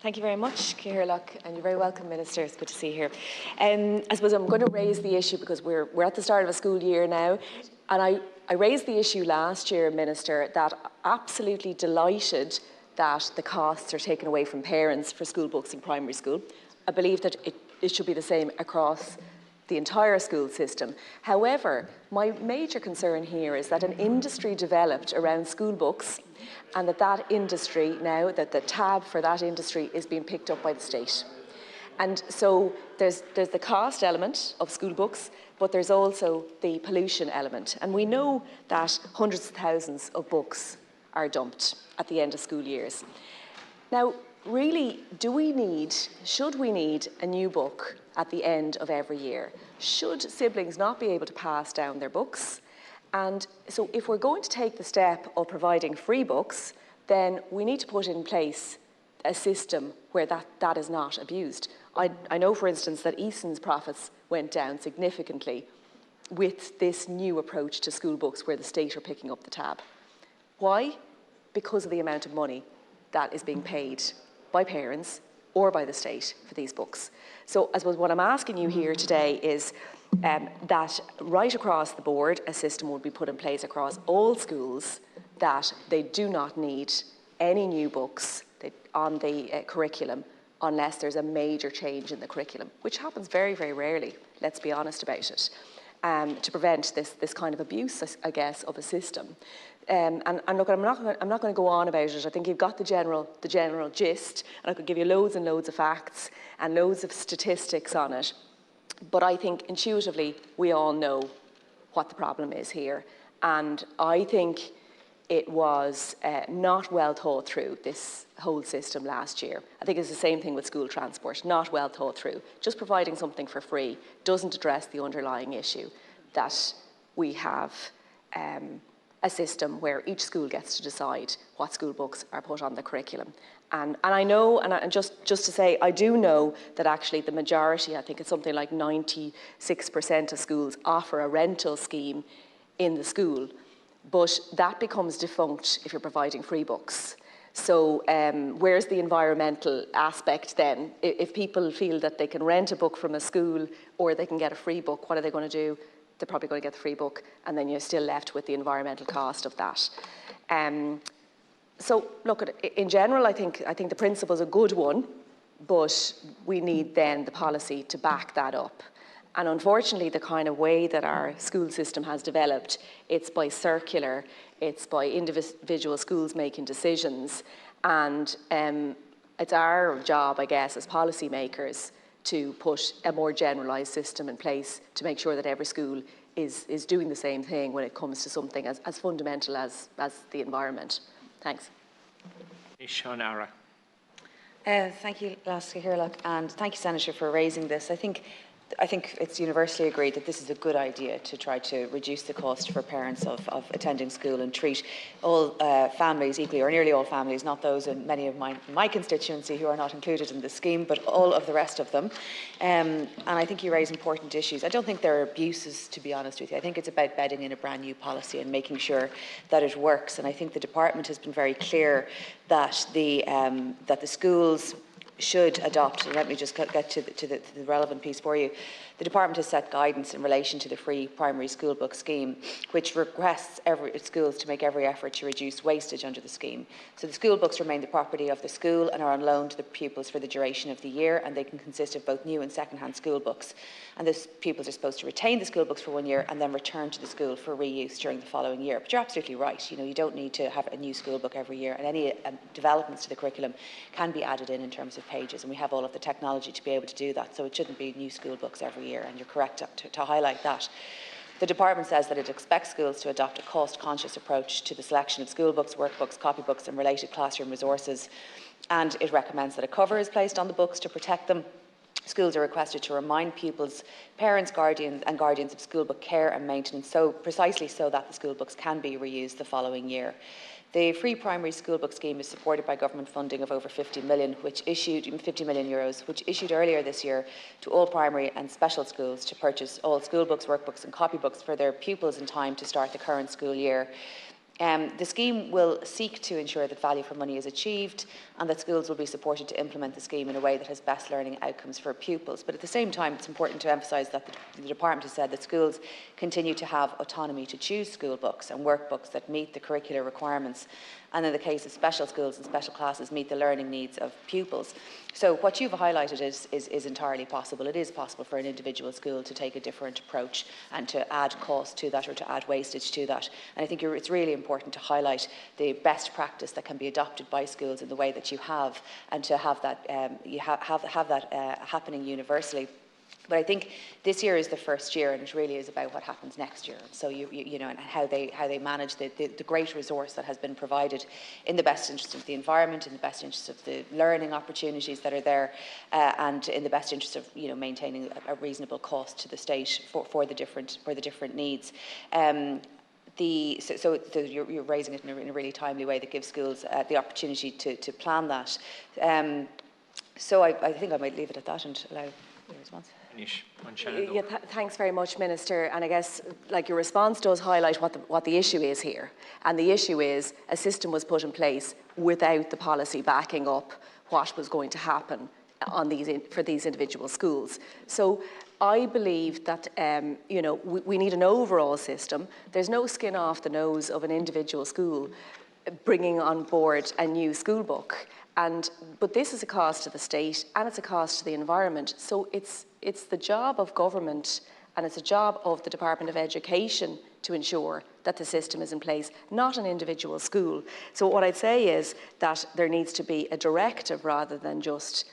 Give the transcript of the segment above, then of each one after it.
Thank you very much, Ciarán, and you're very welcome, Minister. It's good to see you here. I suppose I'm going to raise the issue because we're at the start of a school year now, and I raised the issue last year, Minister, that absolutely delighted that the costs are taken away from parents for school books in primary school. I believe that it should be the same across the entire school system. However, my major concern here is that an industry developed around school books, and that industry now, that the tab for that industry is being picked up by the state. And so there's the cost element of school books, but there's also the pollution element. And we know that hundreds of thousands of books are dumped at the end of school years. Now, really, should we need a new book at the end of every year? Should siblings not be able to pass down their books? And so if we're going to take the step of providing free books, then we need to put in place a system where that is not abused. I know, for instance, that Eason's profits went down significantly with this new approach to school books where the state are picking up the tab. Why? Because of the amount of money that is being paid by parents or by the state for these books. So I suppose what I'm asking you here today is that right across the board, a system would be put in place across all schools that they do not need any new books on the curriculum unless there's a major change in the curriculum, which happens very, very rarely, let's be honest about it, to prevent this kind of abuse, I guess, of a system. And look, I'm not going to go on about it. I think you've got the general gist, and I could give you loads and loads of facts and loads of statistics on it. But I think intuitively we all know what the problem is here. And I think it was not well thought through, this whole system last year. I think it's the same thing with school transport, not well thought through. Just providing something for free doesn't address the underlying issue that we have a system where each school gets to decide what school books are put on the curriculum. And I know, and just to say, I do know that actually the majority, I think it's something like 96% of schools offer a rental scheme in the school, but that becomes defunct if you're providing free books. So where's the environmental aspect then? If people feel that they can rent a book from a school or they can get a free book, what are they going to do? They're probably going to get the free book, and then you're still left with the environmental cost of that. So look, in general, I think the principle is a good one, but we need then the policy to back that up. And unfortunately, the kind of way that our school system has developed, it's by circular, it's by individual schools making decisions, and it's our job, I guess, as policymakers to put a more generalised system in place to make sure that every school is doing the same thing when it comes to something as fundamental as the environment. Thanks. Seanad. Thank you, Ciarán, and thank you, Senator, for raising this. I think it's universally agreed that this is a good idea to try to reduce the cost for parents of attending school and treat all families equally, or nearly all families, not those in many of my constituency who are not included in the scheme, but all of the rest of them. And I think you raise important issues. I don't think there are abuses, to be honest with you. I think it's about bedding in a brand new policy and making sure that it works. And I think the department has been very clear that the schools should adopt, and let me just get to the relevant piece for you. The department has set guidance in relation to the free primary school book scheme, which requests schools to make every effort to reduce wastage under the scheme. So the school books remain the property of the school and are on loan to the pupils for the duration of the year, and they can consist of both new and second-hand school books. And the pupils are supposed to retain the school books for 1 year and then return to the school for reuse during the following year. But you're absolutely right. You don't need to have a new school book every year, and any developments to the curriculum can be added in terms of pages, and we have all of the technology to be able to do that. So it shouldn't be new school books every year, and you're correct to highlight that. The department says that it expects schools to adopt a cost-conscious approach to the selection of school books, workbooks, copybooks and related classroom resources, and it recommends that a cover is placed on the books to protect them. Schools are requested to remind pupils, parents, guardians of school book care and maintenance, so precisely so that the school books can be reused the following year. The free primary school book scheme is supported by government funding of over 50 million euros, which issued earlier this year to all primary and special schools to purchase all school books, workbooks and copybooks for their pupils in time to start the current school year. The scheme will seek to ensure that value for money is achieved and that schools will be supported to implement the scheme in a way that has best learning outcomes for pupils. But at the same time, it's important to emphasise that the department has said that schools continue to have autonomy to choose school books and workbooks that meet the curricular requirements, and in the case of special schools and special classes, meet the learning needs of pupils. So what you've highlighted is entirely possible. It is possible for an individual school to take a different approach and to add cost to that or to add wastage to that. And I think it's really important to highlight the best practice that can be adopted by schools in the way that you have, and to have that happening universally. But I think this year is the first year, and it really is about what happens next year. So you know, and how they manage the great resource that has been provided in the best interest of the environment, in the best interest of the learning opportunities that are there, and in the best interest of, you know, maintaining a reasonable cost to the state for the different needs. So you're raising it in a really timely way that gives schools the opportunity to plan that. So I think I might leave it at that and allow your response. Yeah, thanks very much, Minister. And I guess, like, your response does highlight what the issue is here. And the issue is a system was put in place without the policy backing up what was going to happen on for these individual schools. So I believe that you know, we need an overall system. There's no skin off the nose of an individual school bringing on board a new school book. But this is a cost to the state and it's a cost to the environment. So it's the job of government and it's a job of the Department of Education to ensure that the system is in place, not an individual school. So what I'd say is that there needs to be a directive rather than just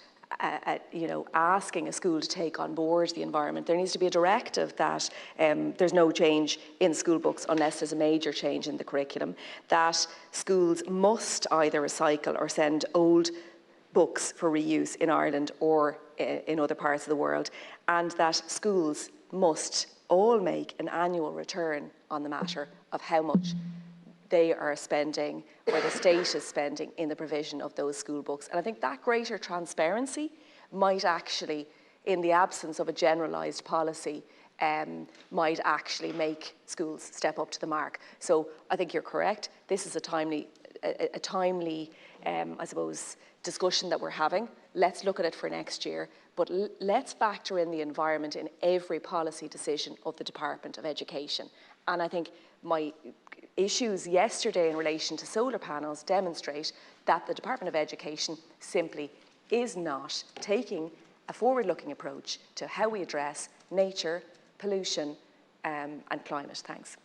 you know, asking a school to take on board the environment. There needs to be a directive that there's no change in school books unless there's a major change in the curriculum, that schools must either recycle or send old books for reuse in Ireland or in other parts of the world, and that schools must all make an annual return on the matter of how much they are spending, or the state is spending, in the provision of those school books. And I think that greater transparency might actually, in the absence of a generalised policy, might actually make schools step up to the mark. So I think you're correct. This is a timely, I suppose, discussion that we're having. Let's look at it for next year, but let's factor in the environment in every policy decision of the Department of Education. And I think my issues yesterday in relation to solar panels demonstrate that the Department of Education simply is not taking a forward-looking approach to how we address nature, pollution and climate. Thanks.